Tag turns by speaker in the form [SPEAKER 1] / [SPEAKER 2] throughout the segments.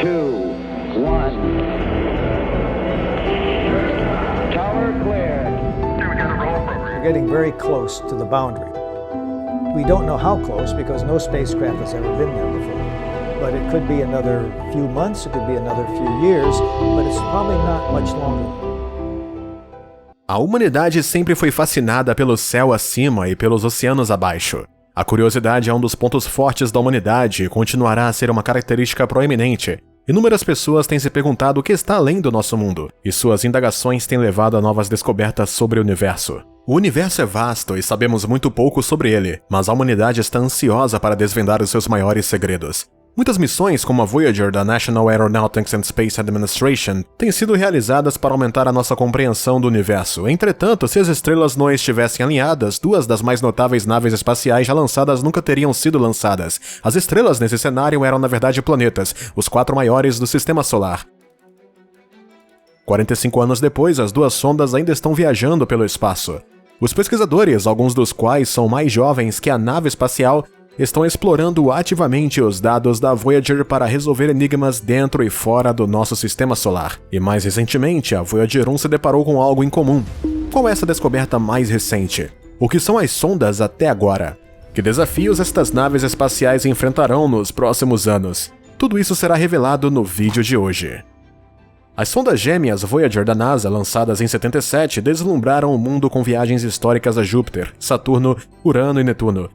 [SPEAKER 1] 2, 1. Tower cleared.
[SPEAKER 2] We got a roll program.
[SPEAKER 3] We're getting very close to the boundary. We don't know how close because no spacecraft has ever been there before. But it could be another few months, it could be another few years, but it's probably not much longer.
[SPEAKER 4] A humanidade sempre foi fascinada pelo céu acima e pelos oceanos abaixo. A curiosidade é um dos pontos fortes da humanidade e continuará a ser uma característica proeminente. Inúmeras pessoas têm se perguntado o que está além do nosso mundo, e suas indagações têm levado a novas descobertas sobre o universo. O universo é vasto e sabemos muito pouco sobre ele, mas a humanidade está ansiosa para desvendar os seus maiores segredos. Muitas missões, como a Voyager da National Aeronautics and Space Administration, têm sido realizadas para aumentar a nossa compreensão do universo. Entretanto, se as estrelas não estivessem alinhadas, duas das mais notáveis naves espaciais já lançadas nunca teriam sido lançadas. As estrelas nesse cenário eram, na verdade, planetas, os 4 maiores do Sistema Solar. 45 anos depois, as duas sondas ainda estão viajando pelo espaço. Os pesquisadores, alguns dos quais são mais jovens que a nave espacial, estão explorando ativamente os dados da Voyager para resolver enigmas dentro e fora do nosso sistema solar. E mais recentemente, a Voyager 1 se deparou com algo em comum. Qual é essa descoberta mais recente? O que são as sondas até agora? Que desafios estas naves espaciais enfrentarão nos próximos anos? Tudo isso será revelado no vídeo de hoje. As sondas gêmeas Voyager da NASA, lançadas em 77, deslumbraram o mundo com viagens históricas a Júpiter, Saturno, Urano e Netuno.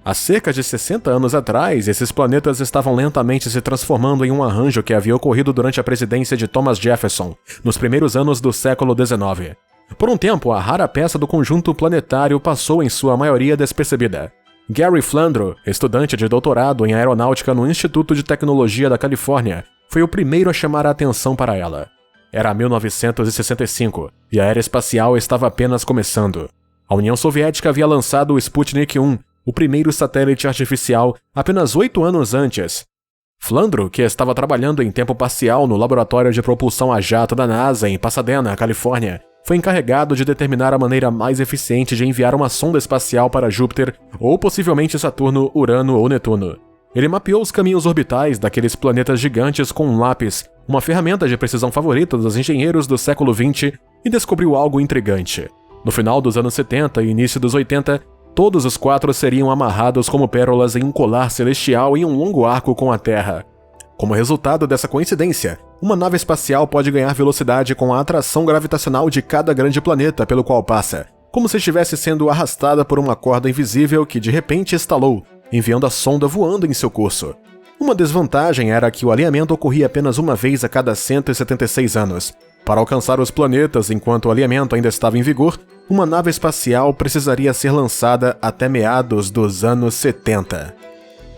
[SPEAKER 4] Há cerca de 60 anos atrás, esses planetas estavam lentamente se transformando em um arranjo que havia ocorrido durante a presidência de Thomas Jefferson, nos primeiros anos do século XIX. Por um tempo, a rara peça do conjunto planetário passou em sua maioria despercebida. Gary Flandro, estudante de doutorado em aeronáutica no Instituto de Tecnologia da Califórnia, foi o primeiro a chamar a atenção para ela. Era 1965, e a era espacial estava apenas começando. A União Soviética havia lançado o Sputnik 1, o primeiro satélite artificial, apenas 8 anos antes. Flandro, que estava trabalhando em tempo parcial no laboratório de propulsão a jato da NASA em Pasadena, Califórnia, foi encarregado de determinar a maneira mais eficiente de enviar uma sonda espacial para Júpiter ou possivelmente Saturno, Urano ou Netuno. Ele mapeou os caminhos orbitais daqueles planetas gigantes com um lápis, uma ferramenta de precisão favorita dos engenheiros do século XX, e descobriu algo intrigante. No final dos anos 70 e início dos 80, todos os 4 seriam amarrados como pérolas em um colar celestial em um longo arco com a Terra. Como resultado dessa coincidência, uma nave espacial pode ganhar velocidade com a atração gravitacional de cada grande planeta pelo qual passa, como se estivesse sendo arrastada por uma corda invisível que de repente estalou, enviando a sonda voando em seu curso. Uma desvantagem era que o alinhamento ocorria apenas uma vez a cada 176 anos. Para alcançar os planetas enquanto o alinhamento ainda estava em vigor, uma nave espacial precisaria ser lançada até meados dos anos 70.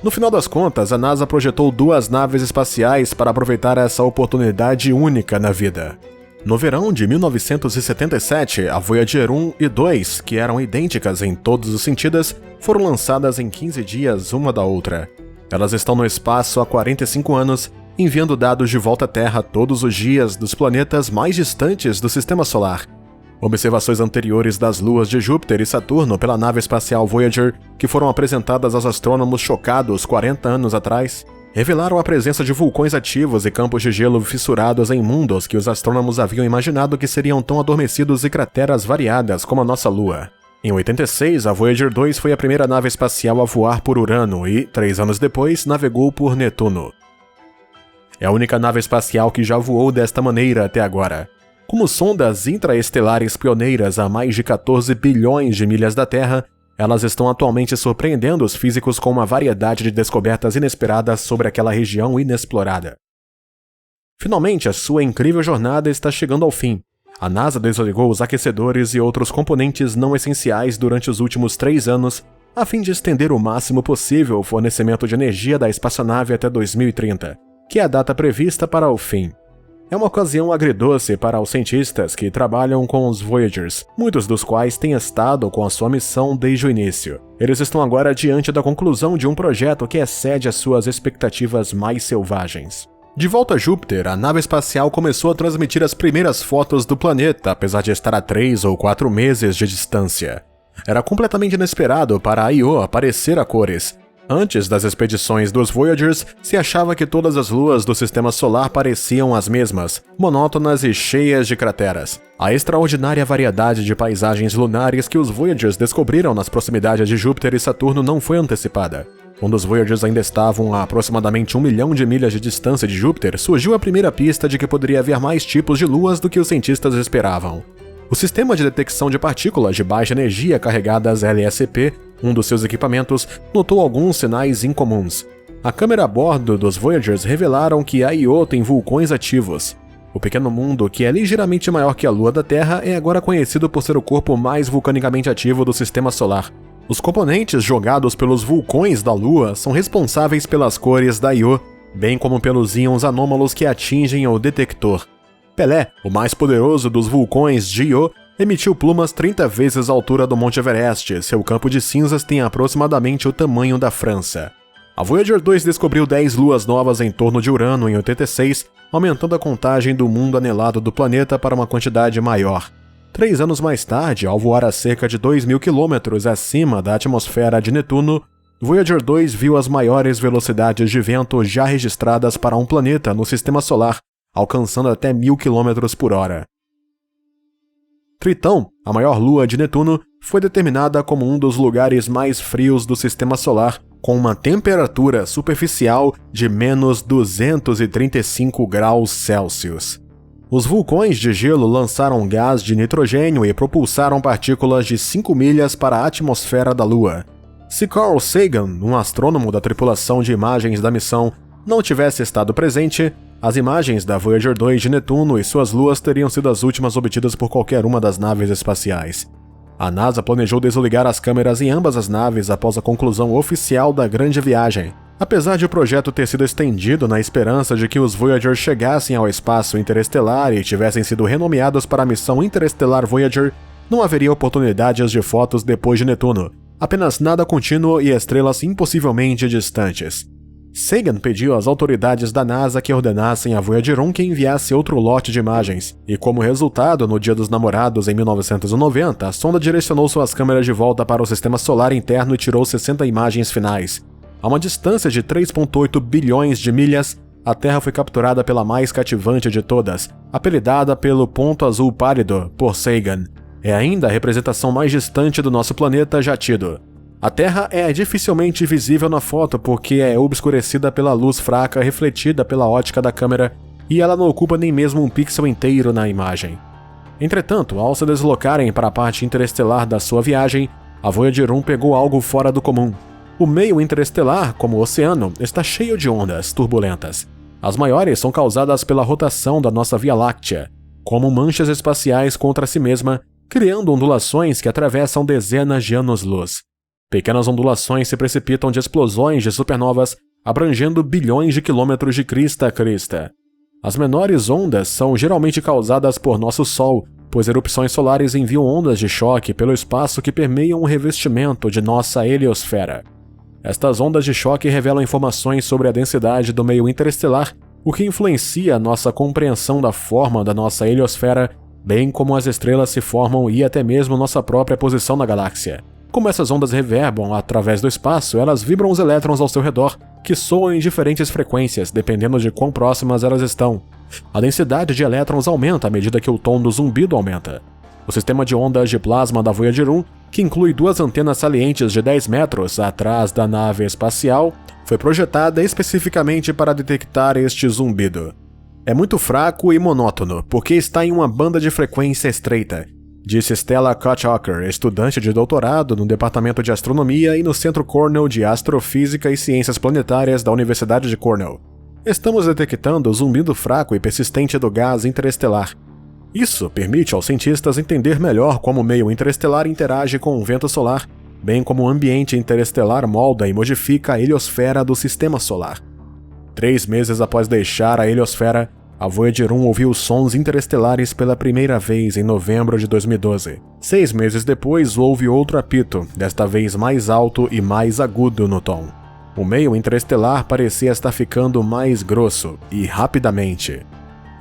[SPEAKER 4] No final das contas, a NASA projetou 2 naves espaciais para aproveitar essa oportunidade única na vida. No verão de 1977, a Voyager 1 e 2, que eram idênticas em todos os sentidos, foram lançadas em 15 dias uma da outra. Elas estão no espaço há 45 anos, enviando dados de volta à Terra todos os dias dos planetas mais distantes do Sistema Solar. Observações anteriores das luas de Júpiter e Saturno pela nave espacial Voyager, que foram apresentadas aos astrônomos chocados 40 anos atrás, revelaram a presença de vulcões ativos e campos de gelo fissurados em mundos que os astrônomos haviam imaginado que seriam tão adormecidos e crateras variadas como a nossa Lua. Em 86, a Voyager 2 foi a primeira nave espacial a voar por Urano e, 3 anos depois, navegou por Netuno. É a única nave espacial que já voou desta maneira até agora. Como sondas intraestelares pioneiras a mais de 14 bilhões de milhas da Terra, elas estão atualmente surpreendendo os físicos com uma variedade de descobertas inesperadas sobre aquela região inexplorada. Finalmente, a sua incrível jornada está chegando ao fim. A NASA desligou os aquecedores e outros componentes não essenciais durante os últimos 3 anos, a fim de estender o máximo possível o fornecimento de energia da espaçonave até 2030, que é a data prevista para o fim. É uma ocasião agridoce para os cientistas que trabalham com os Voyagers, muitos dos quais têm estado com a sua missão desde o início. Eles estão agora diante da conclusão de um projeto que excede as suas expectativas mais selvagens. De volta a Júpiter, a nave espacial começou a transmitir as primeiras fotos do planeta, apesar de estar a 3 ou 4 meses de distância. Era completamente inesperado para a Io aparecer a cores. Antes das expedições dos Voyagers, se achava que todas as luas do sistema solar pareciam as mesmas, monótonas e cheias de crateras. A extraordinária variedade de paisagens lunares que os Voyagers descobriram nas proximidades de Júpiter e Saturno não foi antecipada. Quando os Voyagers ainda estavam a aproximadamente 1 milhão de milhas de distância de Júpiter, surgiu a primeira pista de que poderia haver mais tipos de luas do que os cientistas esperavam. O Sistema de Detecção de Partículas de Baixa Energia Carregadas LSP, um dos seus equipamentos, notou alguns sinais incomuns. A câmera a bordo dos Voyagers revelaram que a Io tem vulcões ativos. O pequeno mundo, que é ligeiramente maior que a Lua da Terra, é agora conhecido por ser o corpo mais vulcanicamente ativo do Sistema Solar. Os componentes jogados pelos vulcões da Lua são responsáveis pelas cores da Io, bem como pelos íons anômalos que atingem o detector. Pelé, o mais poderoso dos vulcões de Io, emitiu plumas 30 vezes a altura do Monte Everest. Seu campo de cinzas tem aproximadamente o tamanho da França. A Voyager 2 descobriu 10 luas novas em torno de Urano em 86, aumentando a contagem do mundo anelado do planeta para uma quantidade maior. 3 anos mais tarde, ao voar a cerca de 2.000 km acima da atmosfera de Netuno, Voyager 2 viu as maiores velocidades de vento já registradas para um planeta no Sistema Solar, alcançando até 1.000 km por hora. Tritão, a maior lua de Netuno, foi determinada como um dos lugares mais frios do Sistema Solar, com uma temperatura superficial de menos 235 graus Celsius. Os vulcões de gelo lançaram gás de nitrogênio e propulsaram partículas de 5 milhas para a atmosfera da Lua. Se Carl Sagan, um astrônomo da tripulação de imagens da missão, não tivesse estado presente, as imagens da Voyager 2 de Netuno e suas luas teriam sido as últimas obtidas por qualquer uma das naves espaciais. A NASA planejou desligar as câmeras em ambas as naves após a conclusão oficial da grande viagem. Apesar de o projeto ter sido estendido na esperança de que os Voyager chegassem ao espaço interestelar e tivessem sido renomeados para a missão Interestelar Voyager, não haveria oportunidades de fotos depois de Netuno, apenas nada contínuo e estrelas impossivelmente distantes. Sagan pediu às autoridades da NASA que ordenassem a Voyager 1 que enviasse outro lote de imagens, e como resultado, no Dia dos Namorados em 1990, a sonda direcionou suas câmeras de volta para o Sistema Solar interno e tirou 60 imagens finais. A uma distância de 3,8 bilhões de milhas, a Terra foi capturada pela mais cativante de todas, apelidada pelo ponto azul pálido por Sagan. É ainda a representação mais distante do nosso planeta já tido. A Terra é dificilmente visível na foto porque é obscurecida pela luz fraca refletida pela ótica da câmera e ela não ocupa nem mesmo um pixel inteiro na imagem. Entretanto, ao se deslocarem para a parte interestelar da sua viagem, a Voyager 1 pegou algo fora do comum. O meio interestelar, como o oceano, está cheio de ondas turbulentas. As maiores são causadas pela rotação da nossa Via Láctea, como manchas espaciais contra si mesma, criando ondulações que atravessam dezenas de anos-luz. Pequenas ondulações se precipitam de explosões de supernovas, abrangendo bilhões de quilômetros de crista a crista. As menores ondas são geralmente causadas por nosso Sol, pois erupções solares enviam ondas de choque pelo espaço que permeiam o revestimento de nossa heliosfera. Estas ondas de choque revelam informações sobre a densidade do meio interestelar, o que influencia a nossa compreensão da forma da nossa heliosfera, bem como as estrelas se formam e até mesmo nossa própria posição na galáxia. Como essas ondas reverberam através do espaço, elas vibram os elétrons ao seu redor, que soam em diferentes frequências, dependendo de quão próximas elas estão. A densidade de elétrons aumenta à medida que o tom do zumbido aumenta. O sistema de ondas de plasma da Voyager 1, que inclui 2 antenas salientes de 10 metros atrás da nave espacial, foi projetada especificamente para detectar este zumbido. É muito fraco e monótono, porque está em uma banda de frequência estreita, disse Stella Kutchoker, estudante de doutorado no Departamento de Astronomia e no Centro Cornell de Astrofísica e Ciências Planetárias da Universidade de Cornell. Estamos detectando o zumbido fraco e persistente do gás interestelar. Isso permite aos cientistas entender melhor como o meio interestelar interage com o vento solar, bem como o ambiente interestelar molda e modifica a heliosfera do Sistema Solar. 3 meses após deixar a heliosfera, a Voyager 1 ouviu sons interestelares pela primeira vez em novembro de 2012. 6 meses depois, houve outro apito, desta vez mais alto e mais agudo no tom. O meio interestelar parecia estar ficando mais grosso, e rapidamente.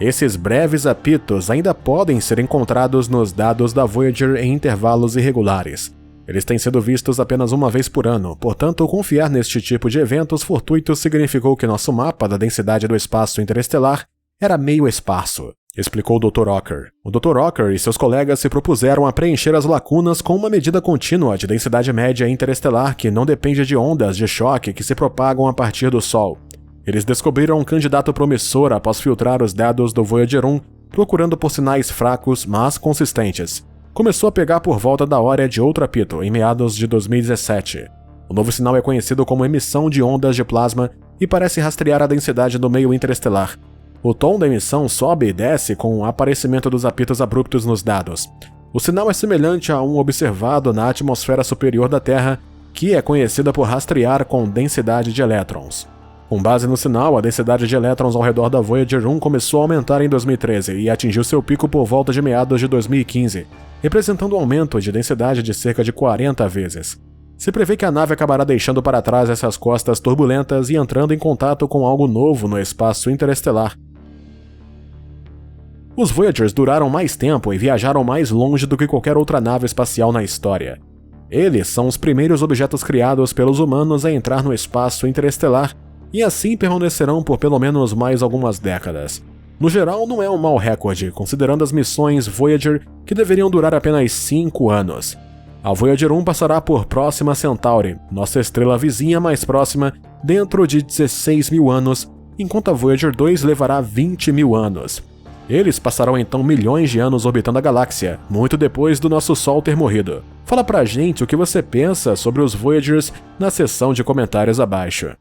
[SPEAKER 4] Esses breves apitos ainda podem ser encontrados nos dados da Voyager em intervalos irregulares. Eles têm sido vistos apenas uma vez por ano, portanto, confiar neste tipo de eventos fortuitos significou que nosso mapa da densidade do espaço interestelar era meio esparso, explicou o Dr. Ocker. O Dr. Ocker e seus colegas se propuseram a preencher as lacunas com uma medida contínua de densidade média interestelar que não depende de ondas de choque que se propagam a partir do Sol. Eles descobriram um candidato promissor após filtrar os dados do Voyager 1, procurando por sinais fracos, mas consistentes. Começou a pegar por volta da hora de outro apito, em meados de 2017. O novo sinal é conhecido como emissão de ondas de plasma e parece rastrear a densidade do meio interestelar. O tom da emissão sobe e desce com o aparecimento dos apitos abruptos nos dados. O sinal é semelhante a um observado na atmosfera superior da Terra, que é conhecida por rastrear com densidade de elétrons. Com base no sinal, a densidade de elétrons ao redor da Voyager 1 começou a aumentar em 2013 e atingiu seu pico por volta de meados de 2015, representando um aumento de densidade de cerca de 40 vezes. Se prevê que a nave acabará deixando para trás essas costas turbulentas e entrando em contato com algo novo no espaço interestelar. Os Voyagers duraram mais tempo e viajaram mais longe do que qualquer outra nave espacial na história. Eles são os primeiros objetos criados pelos humanos a entrar no espaço interestelar e assim permanecerão por pelo menos mais algumas décadas. No geral, não é um mau recorde, considerando as missões Voyager que deveriam durar apenas 5 anos. A Voyager 1 passará por Próxima Centauri, nossa estrela vizinha mais próxima, dentro de 16 mil anos, enquanto a Voyager 2 levará 20 mil anos. Eles passarão então milhões de anos orbitando a galáxia, muito depois do nosso Sol ter morrido. Fala pra gente o que você pensa sobre os Voyagers na seção de comentários abaixo.